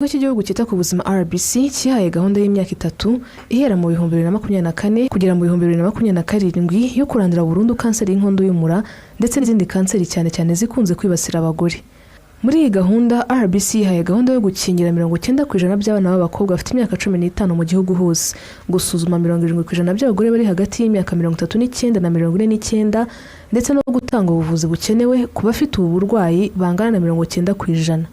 Ikigo cy'igihugu cyita ku buzima RBC cyahaye gahunda y'imyaka 3 ihera mu 2024 kugera mu 2027 yo kurandura burundu kanseri y'inkondo y'umura ndetse n'izindi kanseri cyane cyane zikunze kwibasira abagore. Muri iyi gahunda RBC yahaye gahunda yo gukingira 90% by'abana b'abakobwa bafite imyaka 15 mu gihugu hose, gusuzuma 70% by'abagore bari hagati y'imyaka 39 na 49 ndetse no gutanga ubuvuzi bukenewe ku bafite ubu burwayi bangana na 90%.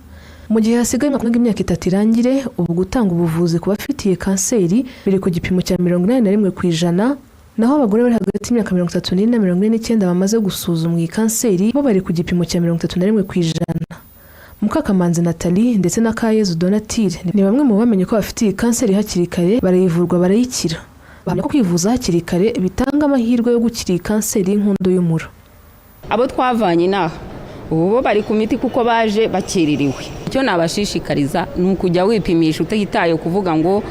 Mu gihe hasigaye imyaka 3 irangire, ubu gutanga ubuvuzi ku bafitiye kanseri biri ku gipimo cya 81%, naho abagore bari hagati y'imyaka 34 na 49 bamaze gusuzumwa iyi kanseri bo bari ku gipimo cya 31%. Mukakamanzi Nathalie ndetse na Kayezu Donatille ni bamwe mu bamenye ko bafitiye kanseri hakiri kare barayivurwa barayikira. Bahamya ko kwivuza hakiri kare bitanga amahirwe yo gukira kanseri y'inkondo y'umura. Abo twavanye naho ubu bari ku miti kuko baje bakiririwe. Icyo nabashishikariza ni ukujya wipimisha utahitaye kuvuga ngo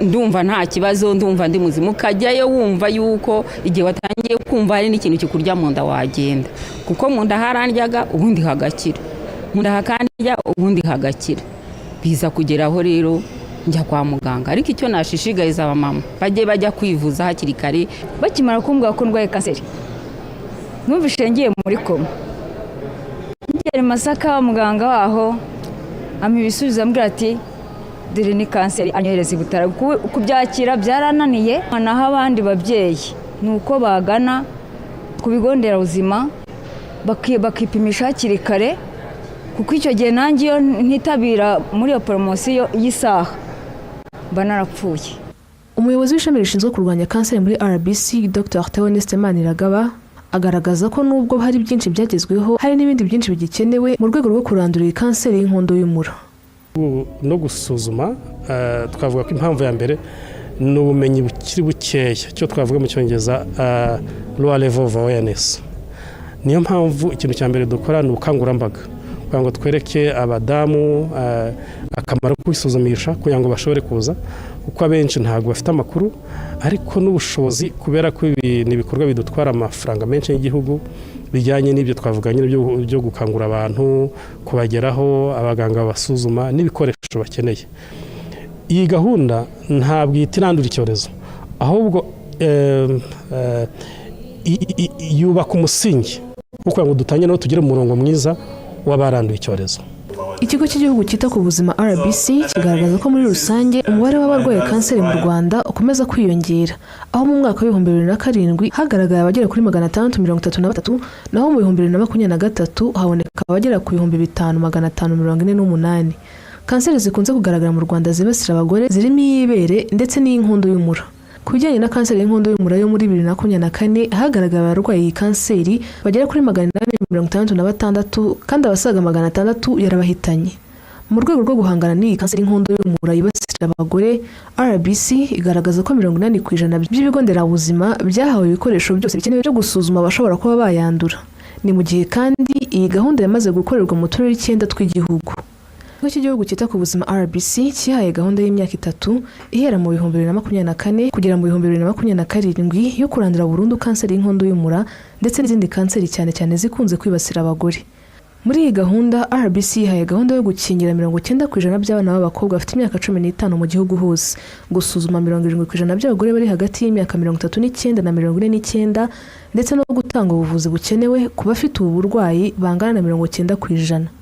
ndumva nta kibazo, ndumva ndi muzima, ukajyayo wumva yuko igihe watangiye kumva hari n'ikintu kikurya mu nda wagenda, kuko mu nda harandyaga ubundi hagakira, mu nda hakandya ubundi hagakira. Biza kugeraho rero njya kwa muganga, ariko icyo nashishigariza abamama bajya kwivuza hakiri kare. Bakimara kumbwira ko ndwaye kanseri numvise ngiye muri koma, ngere Masaka muganga waho ampa ibisubizo ambwira ati dore ni kanseri, anyohereza ibutaro. Kubyakira byarananiye, naho abandi babyeyi nuko bagana ku bigo nderabuzima bakipimisha hakiri kare, kuko icyo gihe nanjye iyo ntitabira muri iyo poromosiyo y'isaha mba narapfuye. Umuyobozi w'ishami rishinzwe kurwanya kanseri muri RBC Dr. Theoneste Maniragaba agaragaza ko nubwo hari byinshi byagezweho, hari n'ibindi byinshi bigikenewe mu rwego rwo kurandura iyi kanseri y'inkondo y'umura. No gusuzuma twavuga ko impamvu ya mbere ni ubumenyi bukiri bukeya, cyo twavuga mu cyongereza low level of awareness. Niyo mpamvu ikintu cya mbere dukora ni ubukangurambaga kugira ngo twereke abadamu akamaro ko kwisuzumisha kugira ngo bashobore kuza, kuko abenshi ntabwo bafite amakuru ariko n'ubushobozi, kubera ko ibi ni ibikorwa bidutwara amafaranga menshi y'igihugu bijyanye n'ibyo twavuganye byo gukangura abantu, kubageraho abaganga basuzuma n'ibikoresho bakeneye. Iyi gahunda ntabwo itirandura icyorezo, ahubwo yubaka umusingi kugira ngo dutangire no tugire umurongo mwiza w'abaranduye icyorezo. Ikigo cy'igihugu cyita ku buzima RBC kigaragaza ko muri rusange umubare w'abarwaye kanseri mu Rwanda ukomeza kwiyongera, aho mu mwaka wa 2007 hagaragaye abagera kuri 633, naho mu 2023 haboneka abagera ku 5548. Kanseri zikunze kugaragara mu Rwanda zibasira abagore zirimo iy'ibere ndetse n'iy'inkondo y'umura. Ku bijyanye na kanseri y'inkondo y'umura yo muri 2024 hagaragaye abarwaye iyi kanseri bagera kuri 866 kandi abasaga 600 yarabahitanye. Mu rwego rwo guhangana n'iyi kanseri y'inkondo y'umura yibasira abagore, RBC igaragaza ko 80% by'ibigo nderabuzima byahawe ibikoresho byose bikenewe byo gusuzuma abashobora kuba bayandura. Ni mu gihe kandi iyi gahunda yamaze gukorerwa mu turere 9 tw'igihugu. Ikigo cy'igihugu cyita ku buzima RBC cyahaye gahunda y'imyaka 3 ihera mu 2024 kugera mu 2027 yo kurandura burundu kanseri y'inkondo y'umura ndetse n'izindi kanseri cyane cyane zikunze kwibasira abagore. Muri iyi gahunda RBC yahaye gahunda yo gukingira 90% by'abana b'abakobwa bafite imyaka 15 mu gihugu hose, gusuzuma 70% by'abagore bari hagati y'imyaka 39 na 49 ndetse no gutanga ubuvuzi bukenewe ku bafite ubu burwayi bangana na 90%.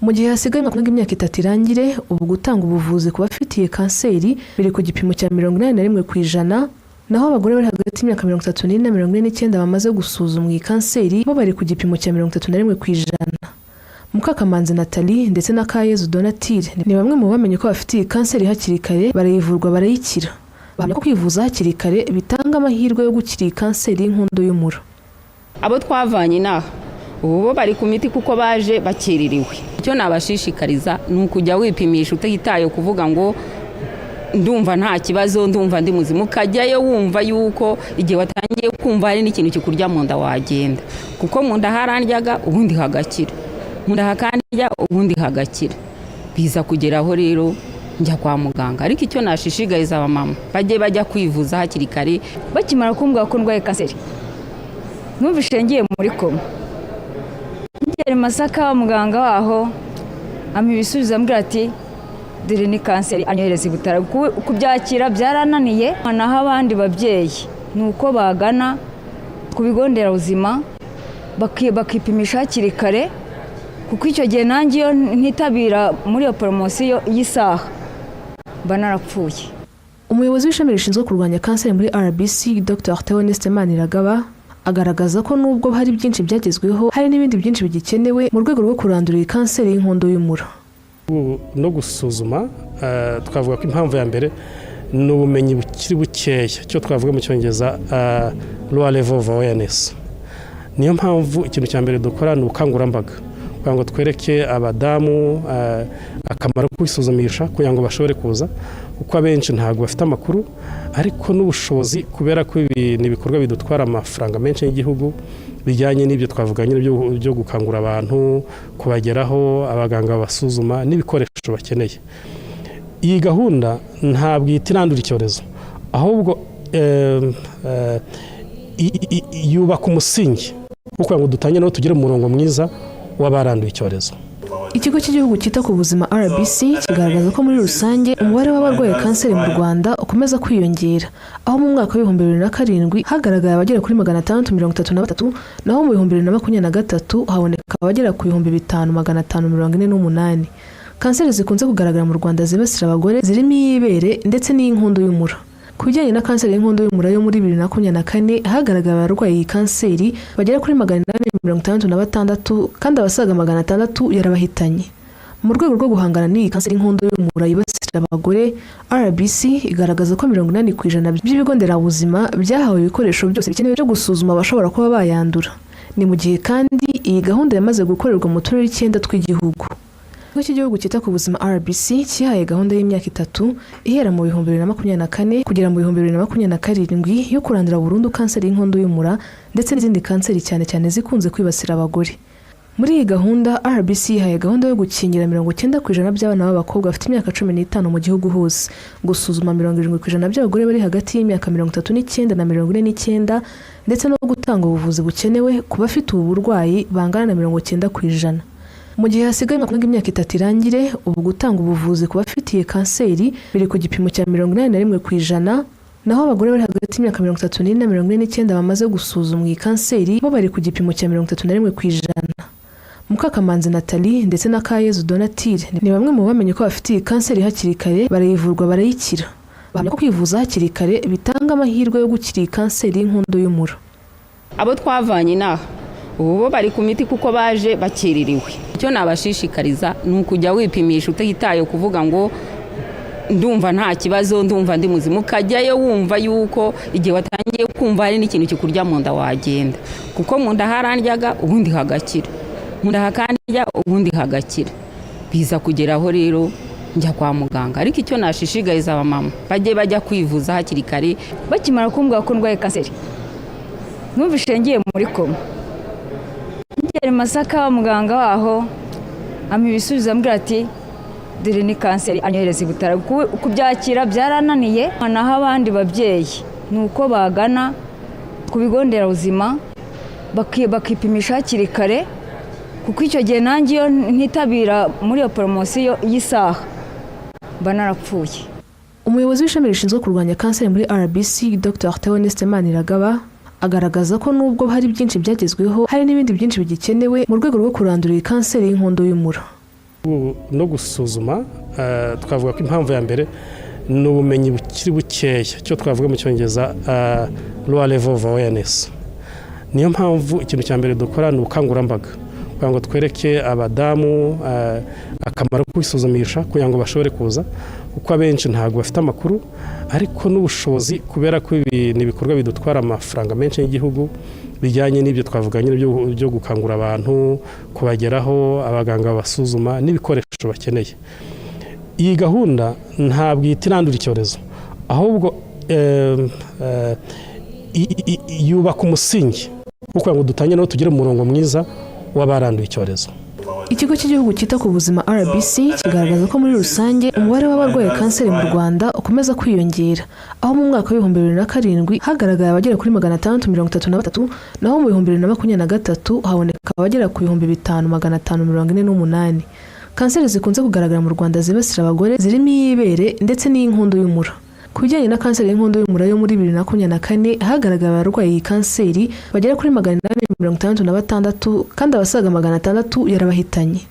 Mu gihe hasigaye imyaka 3 irangire, ubu gutanga ubuvuzi ku bafitiye kanseri biri ku gipimo cya 81%, naho abagore bari hagati y'imyaka 34 na 49 bamaze gusuzumwa iyi kanseri bo bari ku gipimo cya 31%. Mukakamanzi Nathalie ndetse na Kayezu Donatille ni bamwe mu bamenye ko bafitiye kanseri hakiri kare barayivurwa barayikira. Bahamya ko kwivuza hakiri kare bitanga amahirwe yo gukira kanseri y'inkondo y'umura. Abo twavanye naho ubu bari ku miti kuko baje bakiririwe. Icyo nabashishikariza ni ukujya wipimisha utahitaye kuvuga ngo ndumva nta kibazo, ndumva ndi muzima, ukajyayo wumva yuko igihe watangiye kumva hari n'ikintu kikurya mu nda wagenda, kuko mu nda harandyaga ubundi hagakira, mu nda hakandya ubundi hagakira. Biza kugeraho rero njya kwa muganga, ariko icyo nashishigariza abamama bajya kwivuza hakiri kare. Bakimara kumbwira ko ndwaye kanseri numvise ngiye muri koma, ngere Masaka muganga waho ampa ibisubizo ambwira ati dore ni kanseri, anyohereza i Butare. Kubyakira byarananiye, naho abandi babyeyi ni uko bagana ku bigo nderabuzima bakipimisha hakiri kare, kuko icyo gihe nanjye iyo ntitabira muri iyo poromosiyo y'isaha mba narapfuye. Umuyobozi w'ishami rishinzwe kurwanya kanseri muri RBC Dr. Theoneste Maniragaba agaragaza ko nubwo hari byinshi byagezweho, hari n'ibindi byinshi bigikenewe mu rwego rwo kurandura iyi kanseri y'inkondo y'umura. No gusuzuma, twavuga ko impamvu ya mbere ni ubumenyi bukiri bukeya, cyo twavuga mu cyongereza low level of awareness. Niyo mpamvu ikintu cya mbere dukora ni ubukangurambaga kugira ngo twereke abadamu akamaro ko kwisuzumisha kugira ngo bashobore kuza, kuko abenshi ntabwo bafite amakuru ariko n'ubushobozi, kubera ko ibi ni ibikorwa bidutwara amafaranga menshi y'igihugu bijyanye n'ibyo twavuganye byo gukangura abantu, kubageraho abaganga babasuzuma n'ibikoresho bakeneye. Iyi gahunda ntabwo itirandura icyorezo, ahubwo yubaka umusingi kugira ngo dutangire no tugire umurongo mwiza w'abaranduye icyorezo. Ikigo cy'igihugu cyita ku buzima RBC kigaragaza ko muri rusange umubare w'abarwaye kanseri mu Rwanda ukomeza kwiyongera, aho mu mwaka wa 2007 hagaragaye abagera kuri 633, naho mu 2023 haboneka abagera ku 5548. Kanseri zikunze kugaragara mu Rwanda zibasira abagore zirimo iy'ibere ndetse n'iy'inkondo y'umura. Ku bijyanye na kanseri y'inkondo y'umura yo muri 2024 hagaragaye abarwaye iyi kanseri bagera kuri 866 kandi abasaga 600 yarabahitanye. Mu rwego rwo guhangana n'iyi kanseri y'inkondo y'umura yibasira abagore, RBC igaragaza ko 80% by'ibigo nderabuzima byahawe ibikoresho byose bikenewe byo gusuzuma abashobora kuba bayandura. Ni mu gihe kandi iyi gahunda yamaze gukorerwa mu turere 9 tw'igihugu. Ikigo cy'igihugu cyita ku buzima RBC cyihaye gahunda y'imyaka 3 ihera mu 2024 kugera mu 2027 yo kurandura burundu kanseri y'inkondo y'umura ndetse n'izindi kanseri cyane cyane zikunze kwibasira abagore. Muri iyi gahunda RBC yihaye gahunda yo gukingira 90% by'abana b'abakobwa bafite imyaka 15 mu gihugu hose, gusuzuma 70% by'abagore bari hagati y'imyaka 39 na 49 ndetse no gutanga ubuvuzi bukenewe ku bafite ubu burwayi bangana na 90%. Mu gihe hasigaye imyaka 3 irangire, ubu gutanga ubuvuzi ku bafitiye kanseri biri ku gipimo cya 81%, naho abagore bari hagati y'imyaka 34 na 49 bamaze gusuzumwa iyi kanseri bo bari ku gipimo cya 31%. Mukakamanzi Nathalie ndetse na Kayezu Donatille ni bamwe mu bamenye ko bafite iyi kanseri hakiri kare barayivurwa barayikira. Bahamya ko kwivuza hakiri kare bitanga amahirwe yo gukira iyi kanseri y'inkondo y'umura. Abo twavanye naho ubu bari ku miti kuko baje bakiririwe. Icyo nabashishikariza ni ukujya wipimisha utahitaye kuvuga ngo ndumva nta kibazo, ndumva ndi muzima, ukajyayo wumva yuko igihe watangiye kumva hari n'ikintu kikurya mu nda wagenda, kuko mu nda harandyaga ubundi hagakira, mu nda hakandya ubundi hagakira. Biza kugeraho rero njya kwa muganga, ariko icyo nashishigariza abamama bajya kwivuza hakiri kare. Bakimara kumbwira ko ndwaye kanseri numvise ngiye muri koma, ngera Masaka muganga waho ampa ibisubizo ambwira ati dore ni kanseri, anyohereza i Butare. Kubyakira byarananiye, naho abandi babyeyi ni uko bagana ku bigo nderabuzima bakipimisha hakiri kare, kuko icyo gihe nanjye iyo ntitabira muri iyo poromosiyo y'isaha mba narapfuye. Umuyobozi w'ishami rishinzwe kurwanya kanseri muri RBC Dr. Theoneste Maniragaba agaragaza ko nubwo hari byinshi byagezweho, hari n'ibindi byinshi bigikenewe mu rwego rwo kurandura iyi kanseri y'inkondo y'umura. No gusuzuma, twavuga ko impamvu ya mbere ni ubumenyi bukiri bukeya, cyo twavuga mu cyongereza low level of awareness. Niyo mpamvu ikintu cya mbere dukora ni ubukangurambaga kugira ngo twereke abadamu akamaro ko kwisuzumisha kugira ngo bashobore kuza, kuko abenshi ntabwo bafite amakuru ariko n'ubushobozi, kubera ko ibi ni ibikorwa bidutwara amafaranga menshi y'igihugu bijyanye n'ibyo twavuganye byo gukangura abantu, kubageraho abaganga babasuzuma n'ibikoresho bakeneye. Iyi gahunda ntabwo itirandura icyorezo, ahubwo yubaka umusingi kugira ngo dutangire no tugire umurongo mwiza w'abaranduye icyorezo. Ikigo cy'igihugu cyita ku buzima RBC kigaragaza ko muri rusange umubare w'abarwaye kanseri mu Rwanda ukomeza kwiyongera, aho mu mwaka wa 2007 hagaragaye abagera kuri 633, naho mu 2023 haboneka abagera ku 5548. kanseri zikunze kugaragara mu Rwanda zibasira abagore zirimo iy'ibere ndetse n'iy'inkondo y'umura. Ku bijyanye na kanseri y'inkondo y'umura yo muri 2024 hagaragara abarwayi iyi kanseri bagera kuri 866 kandi abasaga 600 yarabahitanye.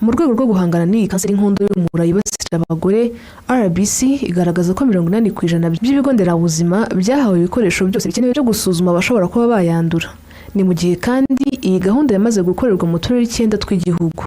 Mu rwego rwo guhangana n'iyi kanseri y'inkondo y'umura yibasira abagore, RBC igaragaza ko 80% by'ibigo nderabuzima byahawe ibikoresho byose bikenewe byo gusuzuma abashobora kuba bayandura. Ni mu gihe kandi iyi gahunda yamaze gukorerwa mu turere 9 tw'igihugu.